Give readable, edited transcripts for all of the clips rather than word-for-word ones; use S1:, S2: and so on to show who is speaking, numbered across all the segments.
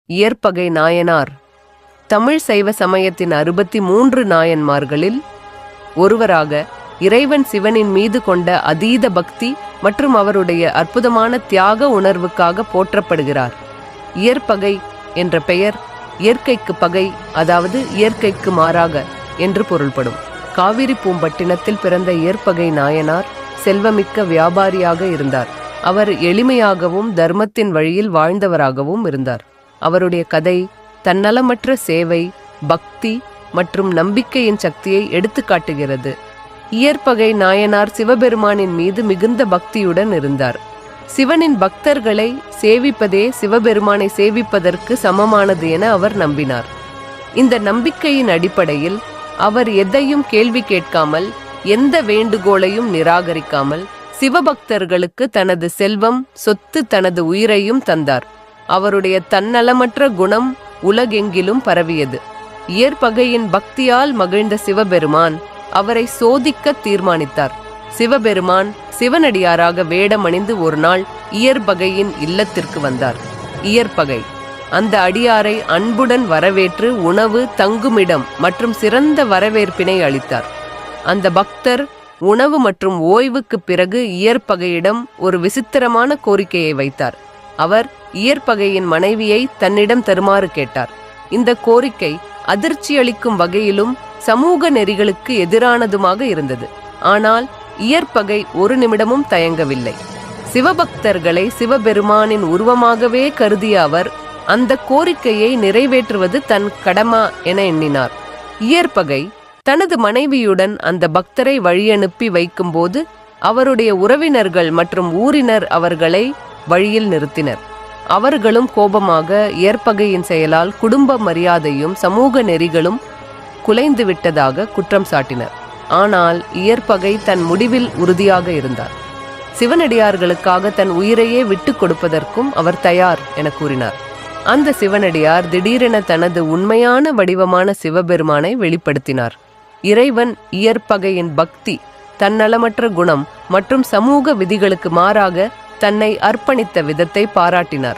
S1: இயற்பகை நாயனார் தமிழ் சைவ சமயத்தின் 63 நாயன்மார்களில் ஒருவராக இறைவன் சிவனின் மீது கொண்ட அதீத பக்தி மற்றும் அவருடைய அற்புதமான தியாக உணர்வுக்காக போற்றப்படுகிறார். இயற்பகை என்ற பெயர் இயற்கைக்கு பகை, அதாவது இயற்கைக்கு மாறாக என்று பொருள்படும். காவிரி பூம்பட்டினத்தில் பிறந்த இயற்பகை நாயனார் செல்வமிக்க வியாபாரியாக இருந்தார். அவர் எளிமையாகவும் தர்மத்தின் வழியில் வாழ்ந்தவராகவும் இருந்தார். அவருடைய கதை தன்னலமற்ற சேவை, பக்தி மற்றும் நம்பிக்கையின் சக்தியை எடுத்துக்காட்டுகிறது. இயற்பகை நாயனார் சிவபெருமானின் மீது மிகுந்த பக்தியுடன் இருந்தார். சிவனின் பக்தர்களை சேவிப்பதே சிவபெருமானை சேவிப்பதற்கு சமமானது என அவர் நம்பினார். இந்த நம்பிக்கையின் அடிப்படையில் அவர் எதையும் கேள்வி கேட்காமல், எந்த வேண்டுகோளையும் நிராகரிக்காமல் சிவபக்தர்களுக்கு தனது செல்வம், சொத்து, தனது உயிரையும் தந்தார். அவருடைய தன்னலமற்ற குணம் உலகெங்கிலும் பரவியது. இயற்பகையின் பக்தியால் மகிழ்ந்த சிவபெருமான் அவரை சோதிக்க தீர்மானித்தார். சிவபெருமான் சிவனடியாராக வேடமணிந்து ஒரு நாள் இயற்பகையின் இல்லத்திற்கு வந்தார். இயற்பகை அந்த அடியாரை அன்புடன் வரவேற்று உணவு, தங்குமிடம் மற்றும் சிறந்த வரவேற்பினை அளித்தார். அந்த பக்தர் உணவு மற்றும் ஓய்வுக்கு பிறகு இயற்பகையிடம் ஒரு விசித்திரமான கோரிக்கையை வைத்தார். அவர் இயற்பகையின் மனைவியை தன்னிடம் தருமாறு கேட்டார். இந்த கோரிக்கை அதிர்ச்சியளிக்கும் வகையிலும் சமூக நெறிகளுக்கு எதிரானதுமாக இருந்தது. ஆனால் இயற்பகை ஒரு நிமிடமும் தயங்கவில்லை. சிவபக்தர்களை சிவபெருமானின் உருவமாகவே கருதிய அவர் அந்த கோரிக்கையை நிறைவேற்றுவது தன் கடமை என எண்ணினார். இயற்பகை தனது மனைவியுடன் அந்த பக்தரை வழியனுப்பி வைக்கும்போது அவருடைய உறவினர்கள் மற்றும் ஊரினர் அவர்களை வழியில் நிறுத்தினர். அவர்களும் கோபமாக இயற்பகையின் செயலால் குடும்ப மரியாதையும் சமூக நெறிகளும் குலைந்து விட்டதாக குற்றம் சாட்டினர். ஆனால் இயற்பகை தன் முடிவில் உறுதியாக இருந்தார். சிவனடியார்களுக்காக தன் உயிரையே விட்டு கொடுப்பதற்கும் அவர் தயார் என கூறினார். அந்த சிவனடியார் திடீரென தனது உண்மையான வடிவமான சிவபெருமானை வெளிப்படுத்தினார். இறைவன் இயற்பகையின் பக்தி, தன்னலமற்ற குணம் மற்றும் சமூக விதிகளுக்கு மாறாக தன்னை அர்ப்பணித்த விதத்தை பாராட்டினார்.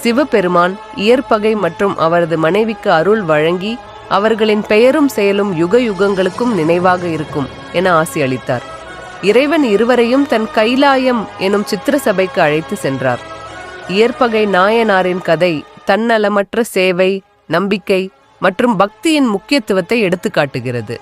S1: சிவபெருமான் இயற்பகை மற்றும் அவரது மனைவிக்கு அருள் வழங்கி அவர்களின் பெயரும் செயலும் யுக யுகங்களுக்கும் நினைவாக இருக்கும் என ஆசி அளித்தார். இறைவன் இருவரையும் தன் கைலாயம் எனும் சித்திர சபைக்கு அழைத்து சென்றார். இயற்பகை நாயனாரின் கதை தன்னலமற்ற சேவை, நம்பிக்கை மற்றும் பக்தியின் முக்கியத்துவத்தை எடுத்துக்காட்டுகிறது.